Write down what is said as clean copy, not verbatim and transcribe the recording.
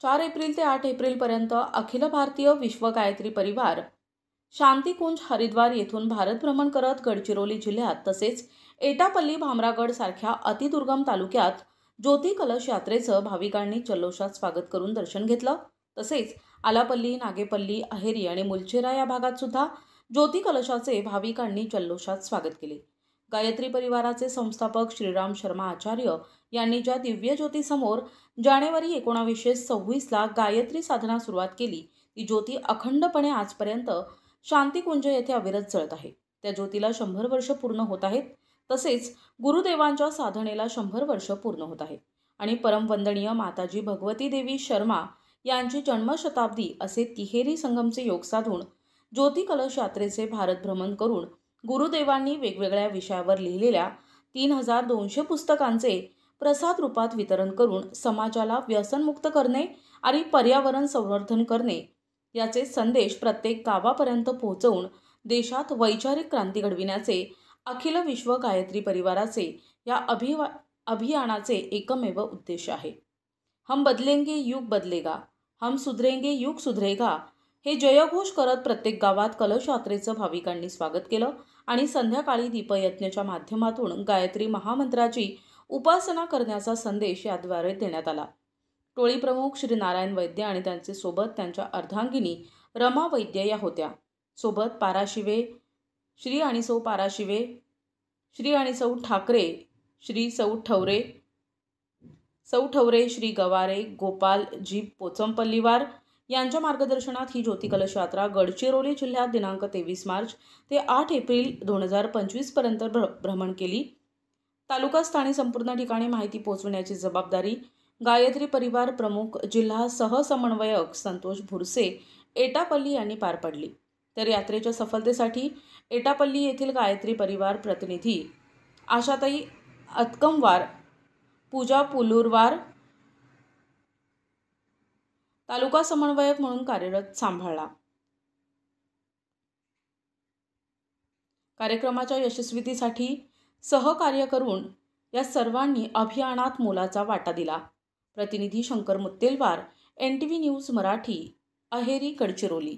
4 April ते 8 एप्रिलपर्यंत अखिल भारतीय विश्व गायत्री परिवार शांतिकुंज हरिद्वार येथून भारत भ्रमण करत गडचिरोली जिल्ह्यात तसेच एटापल्ली भामरागड सारख्या अतिदुर्गम तालुक्यात ज्योती कलश यात्रेचं भाविकांनी जल्लोषात स्वागत करून दर्शन घेतलं। तसेच आलापल्ली, नागेपल्ली, अहेरी आणि मुलचेरा या भागात सुद्धा ज्योती कलशाचे भाविकांनी जल्लोषात स्वागत केले। गायत्री परिवाराचे संस्थापक श्रीराम शर्मा आचार्य यांनी ज्या दिव्य ज्योतीसमोर जानेवारी 1926 ला गायत्री साधना सुरुवात केली, ती ज्योती अखंडपणे आजपर्यंत शांतिकुंज येथे अविरत जळत आहे। त्या ज्योतीला 100 वर्ष पूर्ण होत आहेत। तसेच गुरुदेवांच्या साधनेला 100 वर्ष पूर्ण होत आहे आणि परमवंदनीय माताजी भगवती देवी शर्मा यांची जन्मशताब्दी असे तिहेरी संगमचे योग साधून ज्योती कलश यात्रेचे भारत भ्रमण करून गुरुदेवांनी वेगवेगळ्या विषयावर लिहिलेल्या 3200 पुस्तकांचे प्रसाद रूपात वितरण करून समाजाला व्यसनमुक्त करणे आणि पर्यावरण संवर्धन करणे याचे संदेश प्रत्येक गावापर्यंत पोहोचवून देशात वैचारिक क्रांती घडविण्याचे अखिल विश्व गायत्री परिवाराचे या अभियानाचे एकमेव उद्देश आहे। हम बदलेंगे युग बदलेगा, हम सुधरेंगे युग सुधरेगा हे जयघोष करत प्रत्येक गावात कलश यात्रेचं भाविकांनी स्वागत केलं आणि संध्याकाळी दीपयज्ञाच्या माध्यमातून गायत्री महामंत्राची उपासना करण्याचा संदेश याद्वारे देण्यात आला। टोळी प्रमुख श्री नारायण वैद्य आणि त्यांचे सोबत त्यांच्या अर्धांगिनी रमा वैद्य या होत्या। सोबत पाराशिवे श्री आणि सौ पाराशिवे, श्री आणि सौ ठाकरे, श्री सौ ठवरे, श्री गवारे, गोपाल जी पोचमपल्लीवार यांच्या मार्गदर्शनात ही ज्योती कलश यात्रा गडचिरोली जिल्ह्यात दिनांक 23 मार्च ते 8 एप्रिल 2025 पर्यंत भ्रमण केली। तालुकास्थानी संपूर्ण ठिकाणी माहिती पोहोचवण्याची जबाबदारी गायत्री परिवार प्रमुख जिल्हा सहसमन्वयक संतोष भुरसे एटापल्ली यांनी पार पडली। तर यात्रेच्या सफलतेसाठी एटापल्ली येथील गायत्री परिवार प्रतिनिधी आशाताई अतकमवार, पूजा पुलूरवार तालुका समन्वयक म्हणून कार्यरत सांभाळला। कार्यक्रमाच्या यशस्वीतेसाठी सहकार्य करून या सर्वांनी अभियानात मोलाचा वाटा दिला। प्रतिनिधी शंकर मुत्तेलवार, NTV न्यूज मराठी, अहेरी, गडचिरोली।